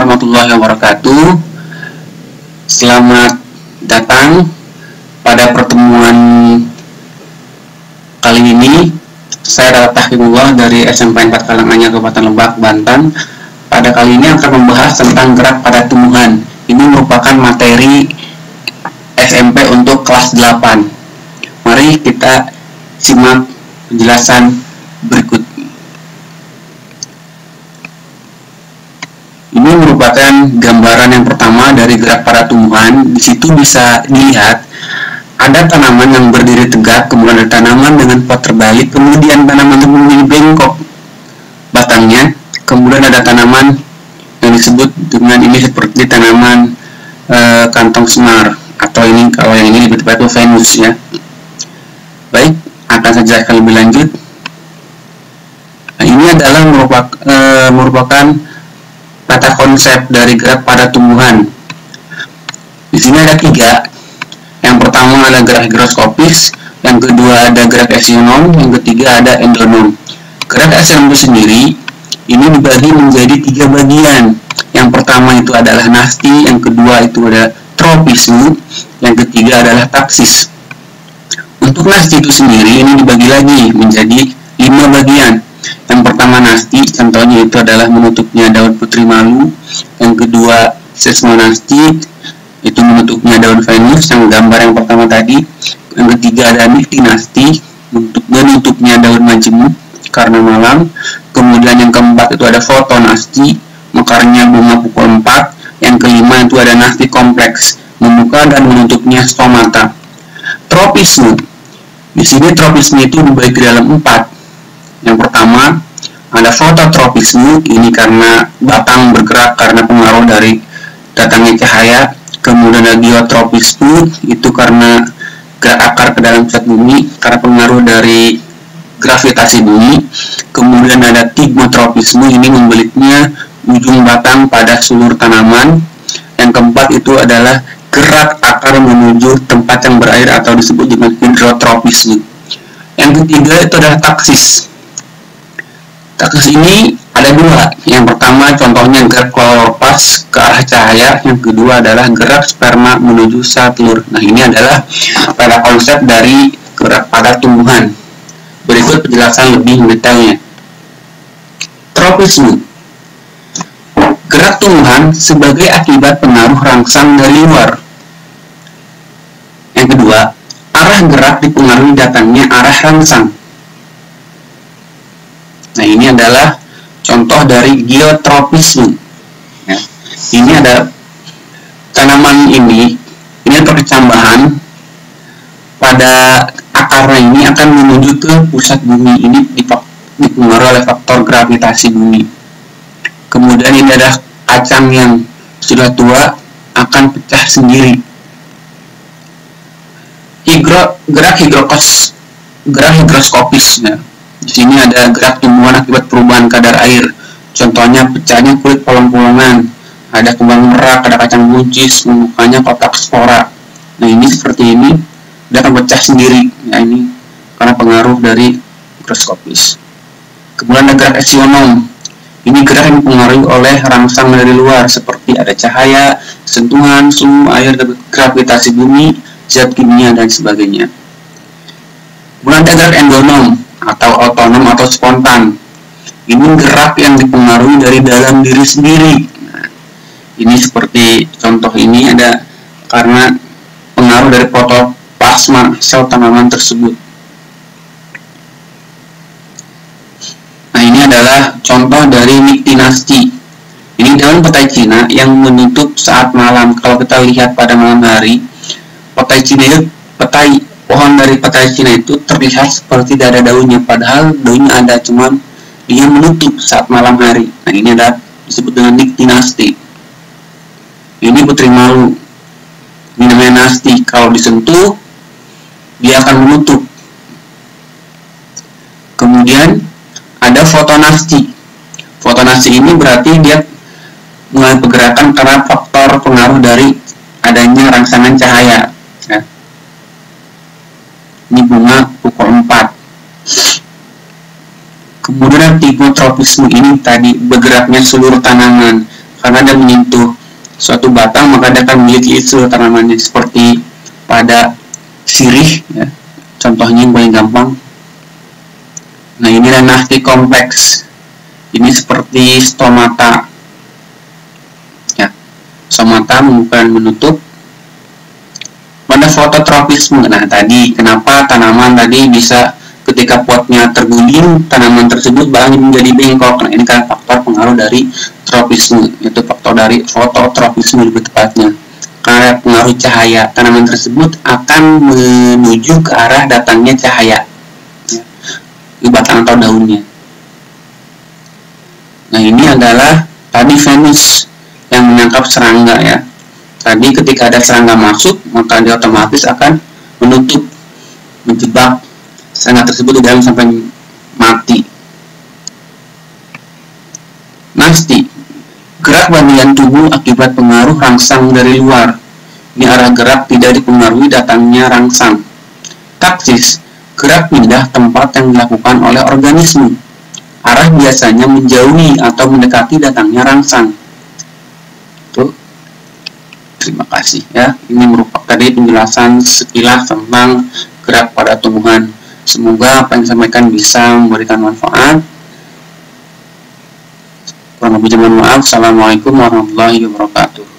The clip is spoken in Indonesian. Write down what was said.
warahmatullahi wabarakatuh. Selamat datang pada pertemuan kali ini. Saya adalah Tahkimullah dari SMP 4 Karanganyar Kabupaten Lebak, Banten. Pada kali ini akan membahas tentang gerak pada tumbuhan. Ini merupakan materi SMP untuk kelas 8. Mari kita simak penjelasan berikut. Ini merupakan gambaran yang pertama dari gerak pada tumbuhan. Di situ bisa dilihat ada tanaman yang berdiri tegak, kemudian ada tanaman dengan pot terbalik, kemudian tanaman tersebut bengkok batangnya, kemudian ada tanaman yang disebut dengan ini seperti tanaman kantong semar, atau ini kalau yang ini lebih tepat itu Venus ya. Baik, akan saya jelaskan lebih lanjut. Nah, ini adalah merupakan kata konsep dari gerak pada tumbuhan. Di sini ada 3. Yang pertama ada gerak higroskopis, yang kedua ada gerak eksionom, yang ketiga ada endonom. Gerak eksionom itu sendiri ini dibagi menjadi 3 bagian. Yang pertama itu adalah nasti, yang kedua itu adalah tropisme, yang ketiga adalah taksis. Untuk nasti itu sendiri ini dibagi lagi menjadi 5 bagian. Yang pertama nasti, contohnya itu adalah menutupnya daun putri malu. Yang kedua sesmonasti, itu menutupnya daun Venus, yang gambar yang pertama tadi. Yang ketiga ada Nyctinasti, menutupnya daun majemuk karena malam. Kemudian yang keempat itu ada Photonasti, mekarnya bunga pukul 4. Yang kelima itu ada nasti kompleks, membuka dan menutupnya stomata. Tropisme, di sini tropisme itu dibagi dalam 4. Yang pertama ada fototropisme, ini karena batang bergerak karena pengaruh dari datangnya cahaya. Kemudian ada geotropisme, itu karena gerak akar ke dalam pusat bumi karena pengaruh dari gravitasi bumi. Kemudian ada tigmotropisme, ini membelitnya ujung batang pada sulur tanaman. Yang keempat itu adalah gerak akar menuju tempat yang berair atau disebut dengan hidrotropisme. Yang ketiga itu adalah taksis. Taksis ini ada 2. Yang pertama contohnya gerak kloroplast ke arah cahaya, yang kedua adalah gerak sperma menuju sel telur. Nah, ini adalah pada konsep dari gerak pada tumbuhan. Berikut penjelasan lebih detailnya. Tropisme, gerak tumbuhan sebagai akibat pengaruh rangsang dari luar. Yang kedua, arah gerak dipengaruhi datangnya arah rangsang. Nah, ini adalah contoh dari geotropisme. Ya. Ini ada tanaman ini perkecambahan pada akarnya ini akan menuju ke pusat bumi. Ini dipengaruhi oleh faktor gravitasi bumi. Kemudian ini ada kacang yang sudah tua akan pecah sendiri. Gerak higroskopis. Ya. Di sini ada gerak tumbuhan akibat perubahan kadar air. Contohnya pecahnya kulit polong-polongan, ada kembang merak, ada kacang buncis, membukanya kotak spora. Nah, ini seperti ini, dia akan pecah sendiri. Ya, ini karena pengaruh dari higroskopis. Kemudian ada gerak eksionom. Ini gerak yang dipengaruhi oleh rangsang dari luar, seperti ada cahaya, sentuhan, suhu air, gravitasi bumi, zat kimia, dan sebagainya. Kemudian ada gerak endonom atau otonom atau spontan. Ini gerak yang dipengaruhi dari dalam diri sendiri. Nah, ini seperti contoh ini ada karena pengaruh dari protoplasma sel tanaman tersebut. Nah, ini adalah contoh dari Nyctinasti. Ini daun petai Cina yang menutup saat malam. Kalau kita lihat pada malam hari, pohon dari petai Cina itu terlihat seperti tidak ada daunnya, padahal daunnya ada, cuman dia menutup saat malam hari. Nah, ini ada disebut dengan Nyctinasti. Ini putri malu, ini namanya nasti. Kalau disentuh dia akan menutup. Kemudian ada Photonasti. Photonasti ini berarti dia mengalami pergerakan karena faktor pengaruh dari adanya rangsangan cahaya. Ya. Ini bunga pukul 4. Kemudian tigmotropisme ini tadi bergeraknya seluruh tanaman karena dia suatu batang, maka dia akan memiliki seluruh tanamannya, seperti pada sirih ya, contohnya yang paling gampang. Nah, ini ranafti kompleks, ini seperti stomata ya, stomata membuka dan menutup. Pada fototropisme, nah tadi kenapa tanaman tadi bisa ketika potnya terguling, tanaman tersebut bahannya menjadi bengkok. Nah, ini kan faktor pengaruh dari tropisme, yaitu faktor dari fototropisme lebih tepatnya. Karena pengaruh cahaya, tanaman tersebut akan menuju ke arah datangnya cahaya di batang atau daunnya. Nah, ini adalah tadi Venus yang menangkap serangga ya. Tadi ketika ada serangga masuk, maka dia otomatis akan menutup, menjebak serangga tersebut di dalam sampai mati. Nasti, gerak bagian tubuh akibat pengaruh rangsang dari luar. Ini arah gerak tidak dipengaruhi datangnya rangsang. Taksis, gerak pindah tempat yang dilakukan oleh organisme. Arah biasanya menjauhi atau mendekati datangnya rangsang. Tuh. Terima kasih ya. Ini merupakan tadi penjelasan sekilas tentang gerak pada tumbuhan. Semoga apa yang disampaikan bisa memberikan manfaat. Kurang lebih mohon maaf. Assalamualaikum warahmatullahi wabarakatuh.